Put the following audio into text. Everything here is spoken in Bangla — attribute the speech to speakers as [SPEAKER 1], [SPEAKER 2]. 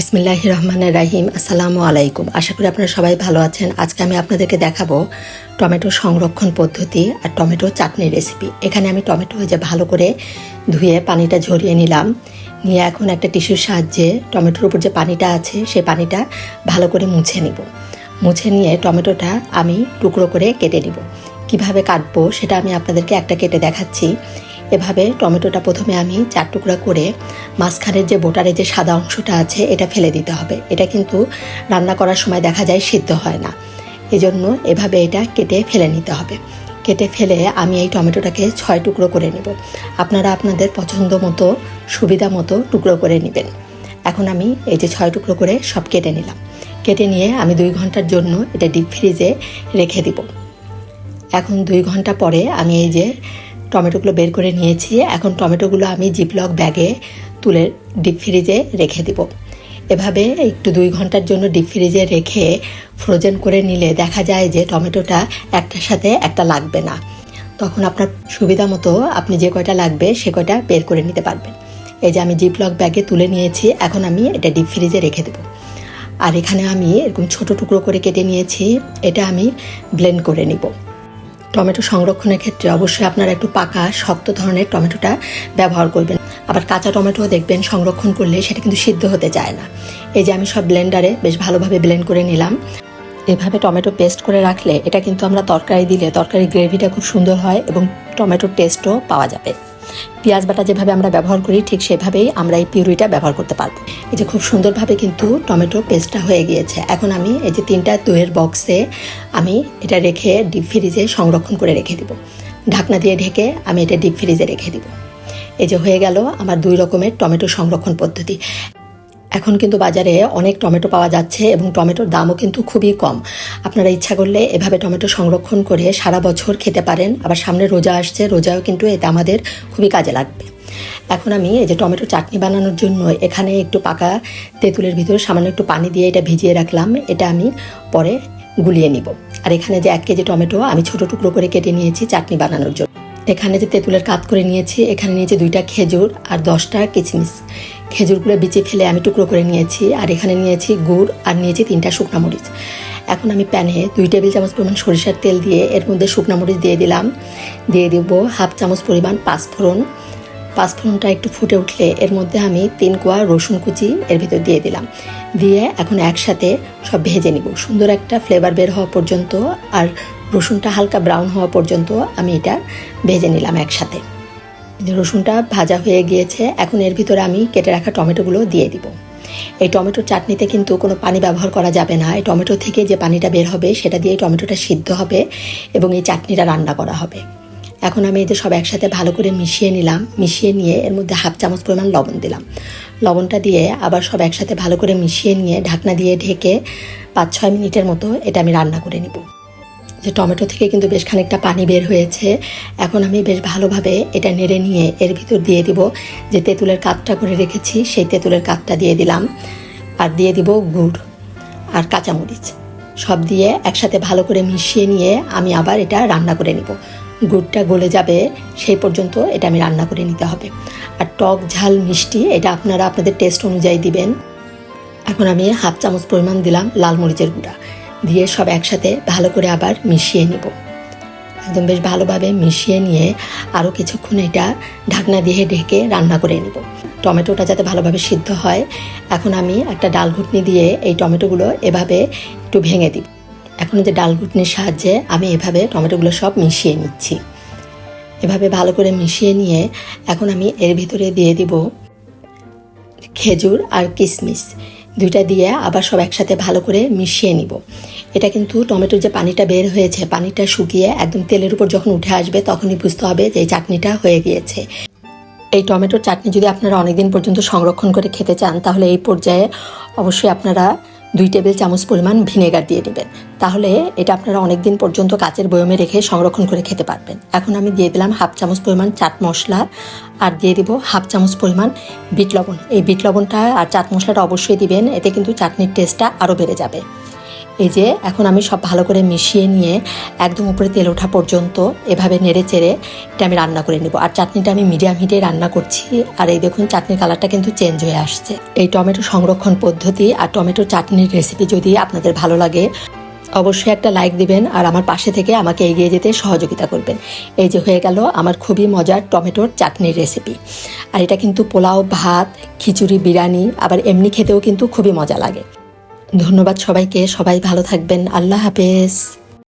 [SPEAKER 1] বিসমিল্লাহির রহমানির রহিম। আসসালামু আলাইকুম। আশা করি আপনারা সবাই ভালো আছেন। আজকে আমি আপনাদেরকে দেখাবো টমেটো সংরক্ষণ পদ্ধতি আর টমেটো চাটনির রেসিপি। এখানে আমি টমেটো ভালো করে ধুয়ে পানিটা ঝরিয়ে নিলাম। নিয়ে এখন একটা টিস্যুর সাহায্যে টমেটোর উপর যে পানিটা আছে সেই পানিটা ভালো করে মুছে নিব। মুছে নিয়ে টমেটোটা আমি টুকরো করে কেটে নিব। কিভাবে কাটবো সেটা আমি আপনাদেরকে একটা কেটে দেখাচ্ছি। এভাবে টমেটোটা প্রথমে আমি 4 টুকরা করে মাঝখানের যে বোটারের যে সাদা অংশটা আছে এটা ফেলে দিতে হবে। এটা কিন্তু রান্না করার সময় দেখা যায় সিদ্ধ হয় না, এজন্য এভাবে এটা কেটে ফেলে নিতে হবে। কেটে ফেলে আমি এই টমেটোটাকে 6 টুকরো করে নেব। আপনারা আপনাদের পছন্দ মতো সুবিধা মতো টুকরো করে নেবেন। এখন আমি এই যে 6 টুকরো করে সব কেটে নিলাম। কেটে নিয়ে আমি 2 ঘন্টার জন্য এটা ডিপ ফ্রিজে রেখে দিব। এখন 2 ঘন্টা পরে আমি এই যে টমেটোগুলো বের করে নিয়েছি। এখন টমেটোগুলো আমি জিপলক ব্যাগে তুলে ডিপ ফ্রিজে রেখে দিব। এভাবে একটু 2 ঘন্টার জন্য ডিপ ফ্রিজে রেখে ফ্রোজেন করে নিলে দেখা যায় যে টমেটোটা একটার সাথে একটা লাগবে না। তখন আপনার সুবিধা মতো আপনি যে কয়টা লাগবে সে কয়টা বের করে নিতে পারবেন। এই যে আমি জিপলক ব্যাগে তুলে নিয়েছি। এখন আমি এটা ডিপ ফ্রিজে রেখে দেব। আর এখানে আমি এরকম ছোট টুকরো করে কেটে নিয়েছি। এটা আমি ব্লেন্ড করে নিব। টমেটো সংরক্ষণের ক্ষেত্রে অবশ্যই আপনারা একটু পাকা শক্ত ধরনের টমেটোটা ব্যবহার করবেন। আবার কাঁচা টমেটো দেখবেন সংরক্ষণ করলে সেটা কিন্তু সিদ্ধ হতে চায় না। এই যে আমি সব ব্লেন্ডারে বেশ ভালোভাবে ব্লেন্ড করে নিলাম। এভাবে টমেটো পেস্ট করে রাখলে এটা কিন্তু আমরা তরকারি দিলে তরকারি গ্রেভিটা খুব সুন্দর হয় এবং টমেটোর টেস্টও পাওয়া যাবে। পেঁয়াজ বাটা যেভাবে আমরা ব্যবহার করি ঠিক সেভাবেই আমরা এই পিউরিটা ব্যবহার করতে পারবো। এই যে খুব সুন্দরভাবে কিন্তু টমেটো পেস্টটা হয়ে গিয়েছে। এখন আমি এই যে 3টা দইয়ের বক্সে আমি এটা রেখে ডিপ ফ্রিজে সংরক্ষণ করে রেখে দিব। ঢাকনা দিয়ে ঢেকে আমি এটা ডিপ ফ্রিজে রেখে দিব। এই যে হয়ে গেল আমার 2 রকমের টমেটো সংরক্ষণ পদ্ধতি। এখন কিন্তু বাজারে অনেক টমেটো পাওয়া যাচ্ছে এবং টমেটোর দামও কিন্তু খুবই কম। আপনারা ইচ্ছা করলে এভাবে টমেটো সংরক্ষণ করে সারা বছর খেতে পারেন। আবার সামনে রোজা আসছে, রোজাও কিন্তু এতে আমাদের খুবই কাজে লাগবে। এখন আমি এই যে টমেটো চাটনি বানানোর জন্য এখানে একটু পাকা তেঁতুলের ভিতরে সামান্য একটু পানি দিয়ে এটা ভিজিয়ে রাখলাম। এটা আমি পরে গুলিয়ে নিব। আর এখানে যে 1 কেজি টমেটো আমি ছোট টুকরো করে কেটে নিয়েছি চাটনি বানানোর জন্য। এখানে যে তেঁতুলের কাত করে নিয়েছি, এখানে নিয়েছি 2টা খেজুর আর 10টা কিশমিশ। খেজুরগুলো বিচি ফেলে আমি টুকরো করে নিয়েছি। আর এখানে নিয়েছি গুড় আর নিয়েছি 3টা শুকনা মরিচ। এখন আমি প্যানে 2 টেবিল চামচ পরিমাণ সরিষার তেল দিয়ে এর মধ্যে শুকনা মরিচ দিয়ে দিলাম। দিয়ে দেব হাফ চামচ পরিমাণ পাঁচফোড়ন। পাঁচফোড়নটা একটু ফুটে উঠলে এর মধ্যে আমি 3 কোয়া রসুন কুচি এর ভিতর দিয়ে দিলাম। দিয়ে এখন একসাথে সব ভেজে নিব সুন্দর একটা ফ্লেভার বের হওয়া পর্যন্ত। আর রসুনটা হালকা ব্রাউন হওয়া পর্যন্ত আমি এটা ভেজে নিলাম একসাথে। রসুনটা ভাজা হয়ে গিয়েছে। এখন এর ভিতরে আমি কেটে রাখা টমেটোগুলো দিয়ে দিব। এই টমেটোর চাটনিতে কিন্তু কোনো পানি ব্যবহার করা যাবে না। এই টমেটো থেকে যে পানিটা বের হবে সেটা দিয়ে টমেটোটা সিদ্ধ হবে এবং এই চাটনিটা রান্না করা হবে। এখন আমি এই যে সব একসাথে ভালো করে মিশিয়ে নিলাম। মিশিয়ে নিয়ে এর মধ্যে হাফ চামচ পরিমাণ লবণ দিলাম। লবণটা দিয়ে আবার সব একসাথে ভালো করে মিশিয়ে নিয়ে ঢাকনা দিয়ে ঢেকে 5-6 মিনিটের মতো এটা আমি রান্না করে নিব। যে টমেটো থেকে কিন্তু বেশ খানিকটা পানি বের হয়েছে। এখন আমি বেশ ভালোভাবে এটা নেড়ে নিয়ে এর ভিতর দিয়ে দিব যে তেঁতুলের কাতটা করে রেখেছি সেই তেঁতুলের কাতটা দিয়ে দিলাম। আর দিয়ে দিব গুড় আর কাঁচামরিচ। সব দিয়ে একসাথে ভালো করে মিশিয়ে নিয়ে আমি আবার এটা রান্না করে নিব। গুড়টা গলে যাবে সেই পর্যন্ত এটা আমি রান্না করে নিতে হবে। আর টক ঝাল মিষ্টি এটা আপনারা আপনাদের টেস্ট অনুযায়ী দিবেন। এখন আমি হাফ চামচ পরিমাণ দিলাম লাল মরিচের গুঁড়া। দিয়ে সব একসাথে ভালো করে আবার মিশিয়ে নিব। একদম বেশ ভালোভাবে মিশিয়ে নিয়ে আরও কিছুক্ষণ এটা ঢাকনা দিয়ে ঢেকে রান্না করে নিব টমেটোটা যাতে ভালোভাবে সিদ্ধ হয়। এখন আমি একটা ডাল ঘুটনি দিয়ে এই টমেটোগুলো এভাবে একটু ভেঙে দিব। এখন যে ডাল ঘুটনির সাহায্যে আমি এভাবে টমেটোগুলো সব মিশিয়ে নিচ্ছি। এভাবে ভালো করে মিশিয়ে নিয়ে এখন আমি এর ভিতরে দিয়ে দিব খেজুর আর কিশমিশ। 2টা দিয়ে আবার সব একসাথে ভালো করে মিশিয়ে নিব। এটা কিন্তু টমেটোর যে পানিটা বের হয়েছে পানিটা শুকিয়ে একদম তেলের উপর যখন উঠে আসবে তখনই বুঝতে হবে যে এই চাটনিটা হয়ে গিয়েছে। এই টমেটোর চাটনি যদি আপনারা অনেকদিন পর্যন্ত সংরক্ষণ করে খেতে চান তাহলে এই পর্যায়ে অবশ্যই আপনারা 2 টেবিল চামচ পরিমাণ ভিনেগার দিয়ে নেবেন। তাহলে এটা আপনারা অনেক দিন পর্যন্ত কাচের বয়মে রেখে সংরক্ষণ করে খেতে পারবেন। এখন আমি দিয়ে দিলাম হাফ চামচ পরিমাণ চাট মশলা আর দিয়ে দিব হাফ চামচ পরিমাণ বিট লবণ। এই বিট লবণটা আর চাট মশলাটা অবশ্যই দিবেন, এতে কিন্তু চাটনির টেস্টটা আরও বেড়ে যাবে। এই যে এখন আমি সব ভালো করে মিশিয়ে নিয়ে একদম উপরে তেল ওঠা পর্যন্ত এভাবে নেড়ে চেড়ে এটা আমি রান্না করে নেব। আর চাটনিটা আমি মিডিয়াম হিটে রান্না করছি। আর এই দেখুন চাটনির কালারটা কিন্তু চেঞ্জ হয়ে আসছে। এই টমেটো সংরক্ষণ পদ্ধতি আর টমেটো চাটনির রেসিপি যদি আপনাদের ভালো লাগে অবশ্যই একটা লাইক দিবেন আর আমার পাশে থেকে আমাকে এগিয়ে যেতে সহযোগিতা করবেন। এই যে হয়ে গেল আমার খুবই মজার টমেটোর চাটনির রেসিপি। আর এটা কিন্তু পোলাও, ভাত, খিচুড়ি, বিরিয়ানি আবার এমনি খেতেও কিন্তু খুবই মজা লাগে। ধন্যবাদ সবাইকে, সবাই ভালো থাকবেন। আল্লাহ হাফেজ।